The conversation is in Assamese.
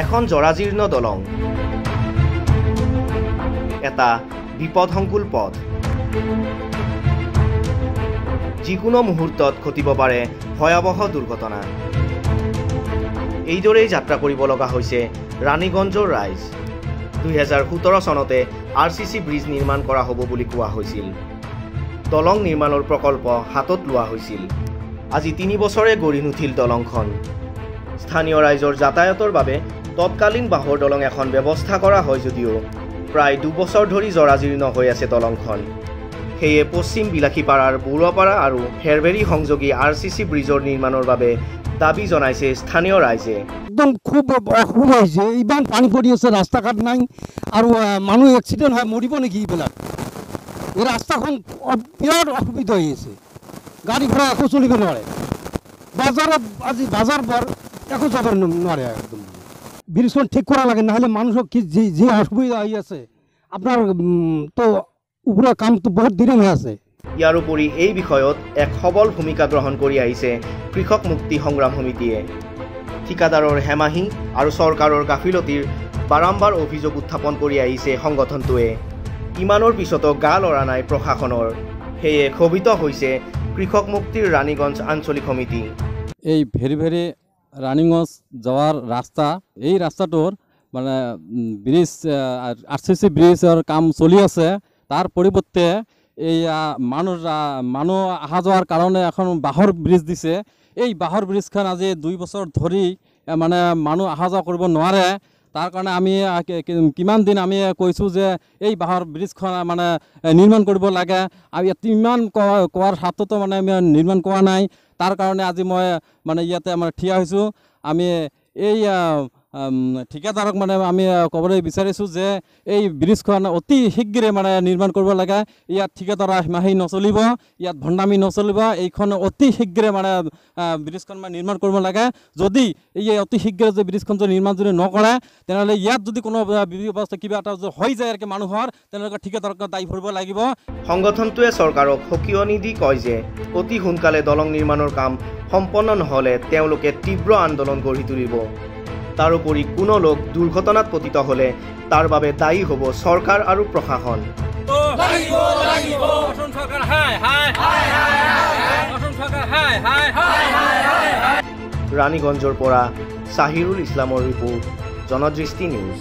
এখন জৰাজীৰ্ণ দলং, এটা বিপদসংকুল পথ, যিকোনো মুহূৰ্তত ঘটিব পাৰে ভয়াৱহ দুৰ্ঘটনা। এইদৰেই যাত্ৰা কৰিব লগা হৈছে ৰাণীগঞ্জৰ ৰাইজ। 2017 চনতে RCC ব্ৰিজ নিৰ্মাণ কৰা হ'ব বুলি কোৱা হৈছিল। দলং নিৰ্মাণৰ প্ৰকল্প হাতত লোৱা হৈছিল। আজি 3 বছৰে গঢ়ি নুঠিল দলংখন। স্থানীয় ৰাইজৰ যাতায়াতৰ বাবে তৎকালীন বাঁহৰ দলং এখন ব্যৱস্থা কৰা হয় যদিও প্ৰায় 2 বছৰ ধৰি জৰাজীৰ্ণ হৈ আছে দলংখন। সেয়ে পশ্চিম বিলাসীপাৰাৰ বৰুৱাপাৰা আৰু হেৰবেৰী সংযোগী RCC ব্ৰিজৰ নিৰ্মাণৰ বাবে দাবী জনাইছে স্থানীয় ৰাইজে। একদম খুব অসুবিধা হৈছে, ইমান পানী পৰি আছে, ৰাস্তা ঘাট নাই আৰু মানুহ এক্সিডেণ্ট হয়, মৰিব নেকি এইবিলাক। এই ৰাস্তাখন বিৰাট অসুবিধা হৈ আছে, গাড়ী ঘোড়া একো চলিব নোৱাৰে। বাজাৰত আজি বাজাৰ বৰ একো যাব নোৱাৰে। একদম ব্ৰিজখন ঠিক কৰা লাগে, নহ'লে মানুহক কি যি অসুবিধা আহি আছে আপোনাৰ তো ওপৰৰ কামটো বহুত দিন হৈ আছে। ইয়াৰ উপৰি এই বিষয়ত এক সবল ভূমিকা গ্ৰহণ কৰি আহিছে কৃষক মুক্তি সংগ্ৰাম সমিতিয়ে। ঠিকাদাৰৰ হেমাহি আৰু চৰকাৰৰ গাফিলতিৰ বাৰম্বাৰ অভিযোগ উত্থাপন কৰি আহিছে সংগঠনটোৱে। ইমানৰ পিছতো গা লৰা নাই প্ৰশাসনৰ। সেয়ে ক্ষোভিত হৈছে কৃষক মুক্তিৰ ৰাণীগঞ্জ আঞ্চলিক সমিতি। এই ভেৰি ৰাণীগঞ্জ যাওয়ার রাস্তা, এই রাস্তাটোর মানে ব্রিজ RCC ব্রিজের কাম চলি আছে। তার পরিবর্তে এই মানুষ অহা যাওয়ার কারণে এখন বাঁহর ব্রিজ দিছে। এই বাঁহর ব্রিজখন আজি 2 বছর ধরি মানে মানুষ অহা যাওয়া করব নোৱাৰে। তাৰ কাৰণে আমি কিমান দিন আমি কৈছোঁ যে এই বাঁহৰ ব্ৰিজখন মানে নিৰ্মাণ কৰিব লাগে। আৰু ইয়াত ইমান কোৱাৰ হাততো মানে আমি নিৰ্মাণ কৰা নাই। তাৰ কাৰণে আজি মই মানে ইয়াতে আমাৰ থিয় হৈছোঁ। আমি এই ঠিকাদাৰক মানে আমি ক'বলৈ বিচাৰিছোঁ যে এই ব্ৰিজখন অতি শীঘ্ৰে মানে নিৰ্মাণ কৰিব লাগে। ইয়াত ঠিকাদাৰৰ হিমাহী নচলিব, ইয়াত ভণ্ডামি নচলিব। এইখন অতি শীঘ্ৰে মানে ব্ৰিজখন মানে নিৰ্মাণ কৰিব লাগে। যদি এই অতি শীঘ্ৰে যে ব্ৰিজখন যদি নিৰ্মাণ যদি নকৰে তেনেহ'লে ইয়াত যদি কোনো ব্যৱস্থা কিবা এটা হৈ যায় আৰু মানুহৰ, তেনেহ'লে ঠিকাদাৰক দায়ী ভৰিব লাগিব। সংগঠনটোৱে চৰকাৰক সকিয়নি দি কয় যে অতি সোনকালে দলং নিৰ্মাণৰ কাম সম্পন্ন নহ'লে তেওঁলোকে তীব্ৰ আন্দোলন গঢ়ি তুলিব। তাৰোপৰি কোনো লোক দুৰ্ঘটনাত পতিত হ'লে তাৰ বাবে দায়ী হ'ব চৰকাৰ আৰু প্ৰশাসন। ৰাণীগঞ্জৰ পৰা চাহিৰুল ইছলামৰ ৰিপোৰ্ট, জনদৃষ্টি নিউজ।